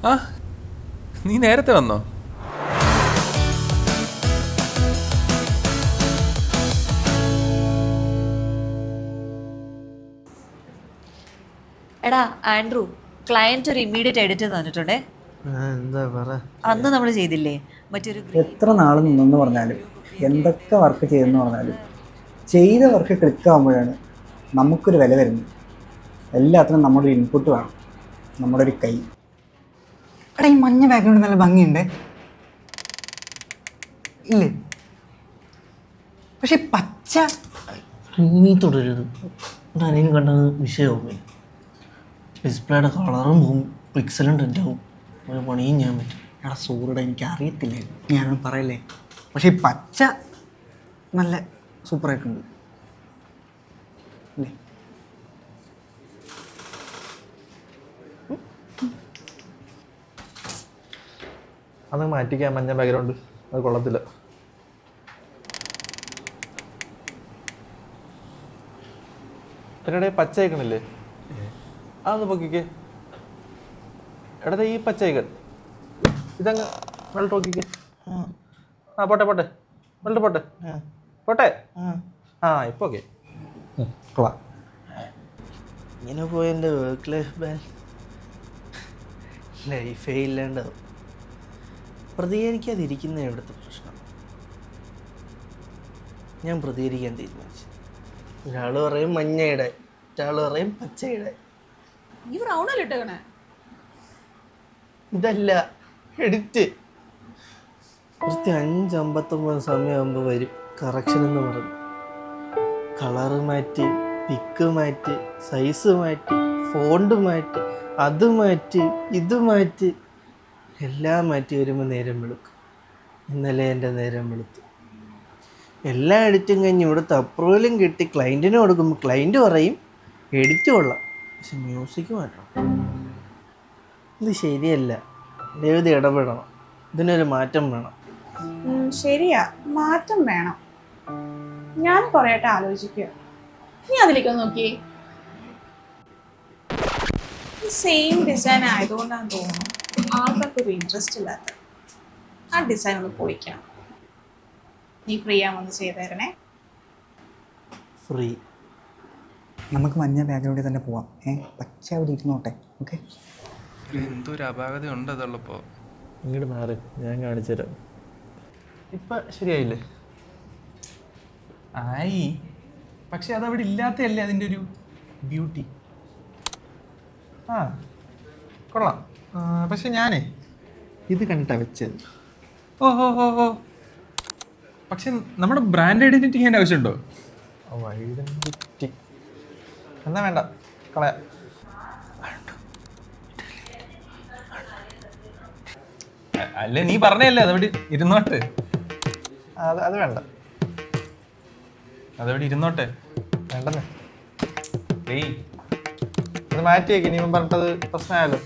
ആ നീ നേരത്തെ വന്നോ? എടാ ആൻഡ്രൂ, ക്ലയന്റ് ഒരു ഇമ്മീഡിയറ്റ് എഡിറ്റ് തന്നിട്ടുണ്ടേ. എന്താ പറ? അന്ന് നമ്മൾ ചെയ്തില്ലേ മറ്റൊരു എത്ര നാൾ നിന്നെന്ന് പറഞ്ഞാലും എന്തൊക്കെ വർക്ക് ചെയ്തെന്ന് പറഞ്ഞാലും ചെയ്ത വർക്ക് ക്ലിക്കാകുമ്പോഴാണ് നമുക്കൊരു വില വരുന്നത്. എല്ലാത്തിനും നമ്മുടെ ഒരു ഇൻപുട്ട് വേണം, നമ്മുടെ ഒരു കൈ. എടാ ഈ മഞ്ഞ ബാക്ക്ഗ്രൗണ്ട് നല്ല ഭംഗിയുണ്ട് ഇല്ലേ? പക്ഷെ പച്ച ഇനി തുടരുത്. അനിയൻ കണ്ടത് വിഷയമാവും. ഡിസ്പ്ലേയുടെ കളറും പോവും, പിക്സലും ടെൻറ്റാവും, ഒരു പണിയും ചെയ്യാൻ പറ്റും. എടാ സൂര്യയുടെ എനിക്ക് അറിയത്തില്ലേ, ഞാനൊന്നും പറയല്ലേ. പക്ഷെ ഈ പച്ച നല്ല സൂപ്പറായിട്ടുണ്ട് അല്ലേ? അത് മാറ്റിക്കാൻ മഞ്ഞ ബാക്ക്ഗ്രൗണ്ട് അത് കൊള്ളത്തില്ല. എടേ പച്ച ഐക്കണില്ലേ, അതൊന്ന് പൊക്കിക്കേ. എടേ ഈ പച്ച ഐക്കൺ ഇതങ്ങ് വെള്ളം പൊക്കിക്കേ. ആ പോട്ടെ പോട്ടെ, വെള്ളം പോട്ടെ പോട്ടെ. ആ ഇപ്പോൾ ഓക്കെ. കൊള്ളാം. ഇങ്ങനെ പോയ എൻ്റെ വർക്ക് ലൈഫ് ലൈഫേ ഇല്ലാണ്ടാവും. പ്രതികരിക്കാതിരിക്കുന്ന ഇവിടുത്തെ പ്രശ്നം. ഞാൻ പ്രതികരിക്കാൻ തീരുമാനിച്ചു. ഒരാൾ പറയും മഞ്ഞയുടെ, ഒരാൾ പറയും പച്ചയുടെ. ഇതല്ല എഡിറ്റ്. കൃത്യം 5:59 സമയമാകുമ്പോൾ വരും കറക്ഷൻ എന്ന് പറയും. കളറ് മാറ്റി, പിക്ക് മാറ്റി, സൈസ് മാറ്റി, ഫോണ്ട് മാറ്റി, അത് മാറ്റി, ഇത് മാറ്റി, എല്ലാം മാറ്റി വരുമ്പോൾ നേരം വെളുക്കും. ഇന്നലെ എൻ്റെ നേരം വെളുത്തു. എല്ലാ എഡിറ്റും കഴിഞ്ഞ് ഇവിടുത്തെ അപ്രൂവലും കിട്ടി ക്ലയൻറ്റിന് കൊടുക്കുമ്പോൾ ക്ലയൻറ്റ് പറയും എഡിറ്റ് കൊള്ളാം, പക്ഷെ മ്യൂസിക് മാറ്റണം. ഇത് ശരിയല്ല. ദൈവം ഇടപെടണം. ഇതിനൊരു മാറ്റം വേണം. ശരിയാ, മാറ്റം വേണം. ഞാൻ കുറേയായിട്ട് ആലോചിക്കുക. നീ അതിലേക്കൊന്ന് നോക്കിയേ. സെയിം ഡിസൈൻ ആയതുകൊണ്ടാണ് തോന്നുന്നു ആൾക്കാർക്കൊരു ഇൻട്രസ്റ്റ് ഇല്ലാത്ത. ആ ഡിസൈൻ ഒന്ന് പൊളിക്കണം. നീ ഫ്രീ ആവുമെന്ന് ചെയ്തു തരണേ. ഫ്രീ. നമുക്ക് മഞ്ഞ ബാക്ക്ഗ്രൗണ്ടിൽ തന്നെ പോവാം. പച്ച അവിടെ ഇരുന്നോട്ടെ. ഓക്കെ. എന്തൊരു അപാകത ഉണ്ട് അതുള്ളപ്പോ. ഇങ്ങോട്ട് മാറി, ഞാൻ കാണിച്ചു തരാം. ഇപ്പം ശരിയായില്ലേ? ആയി, പക്ഷെ അതവിടെ ഇല്ലാത്തതല്ലേ അതിൻ്റെ ഒരു ബ്യൂട്ടി. ആ കൊള്ളാം. പക്ഷെ ഞാനേ ഇത് കണ്ടിട്ടാണ് വെച്ചത്. ഓ പക്ഷെ നമ്മുടെ ബ്രാൻഡ് ഐഡന്റിറ്റി ചെയ്യാൻ ആവശ്യമുണ്ടോ? ഐഡന്റിറ്റി എന്നാ വേണ്ട, കളയാം. അല്ലേ നീ പറഞ്ഞല്ലേ അതവിടെ ഇരുന്നോട്ടെ. അത് വേണ്ട, അതവിടെ ഇരുന്നോട്ടെ. വേണ്ടെന്നേ. ഏയ് അത് മാറ്റിയേക്ക്. ഇനിയും പറഞ്ഞിട്ടത് പ്രശ്നമായാലോ.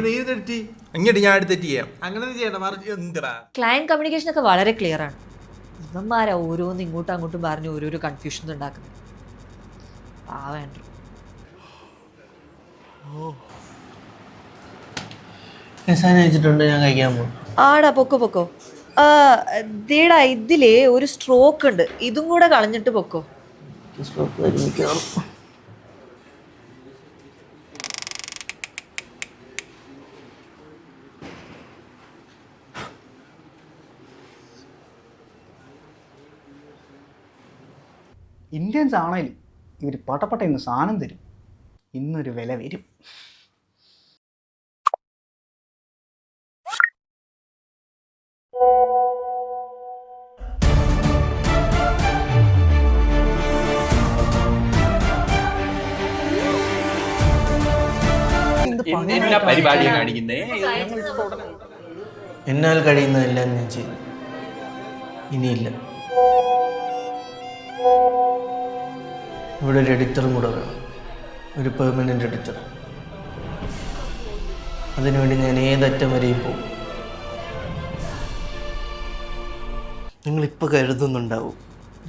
നീ തെറ്റി ഇങ്ങോട്ട് ഞാൻ അടുത്ത് തെറ്റ് ചെയ്യാം. അങ്ങനെ ചെയ്യണ്ട. എന്തിടാ ക്ലയന്റ് കമ്മ്യൂണിക്കേഷൻ ഒക്കെ വളരെ ക്ലിയർ ആണ്. ഇവന്മാരാ ഓരോന്ന് ഇങ്ങോട്ടും അങ്ങോട്ടും പറഞ്ഞ് ഓരോരോ കൺഫ്യൂഷൻസ് ഉണ്ടാക്കുന്നത്. ആൻഡ്രൂ സാധനം വെച്ചിട്ടുണ്ട്, ഞാൻ കഴിക്കാൻ പോകും. ആടാ പൊക്കോ. ദേടാ ഇതില് ഒരു സ്ട്രോക്ക് ഉണ്ട്, ഇതും കൂടെ കളഞ്ഞിട്ട് പൊക്കോ. ഇന്ത്യൻസ് ആണേലും ഇവർ പട്ടപ്പട്ട ഇന്ന് സാധനം തരും, ഇന്നൊരു വില വരും. പരിപാടിയെ കാണിക്കുന്നേ. എന്നാൽ കഴിയുന്നതെല്ലാം ഞാൻ ചെയ്തു. ഇനിയില്ല. ഇവിടെ ഒരു എഡിറ്ററും കൂടെ വേണം, ഒരു പെർമനൻ്റ് എഡിറ്റർ. അതിനുവേണ്ടി ഞാൻ ഏതറ്റം വരെയും പോകും. നിങ്ങളിപ്പോൾ കരുതുന്നുണ്ടാവും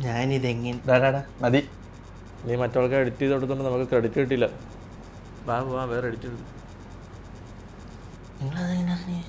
ഞാനിതെങ്ങനെ. ഡാടാ മതി. നീ മറ്റവൾക്ക് എഡിറ്റ് ചെയ്ത് കൊടുത്തോണ്ട് നമുക്ക് ക്രെഡിറ്റ് കിട്ടില്ല. വാ വേറെ എഡിറ്റ് ചെയ്തു. നിങ്ങളതെങ്ങനെ അറിഞ്ഞേ?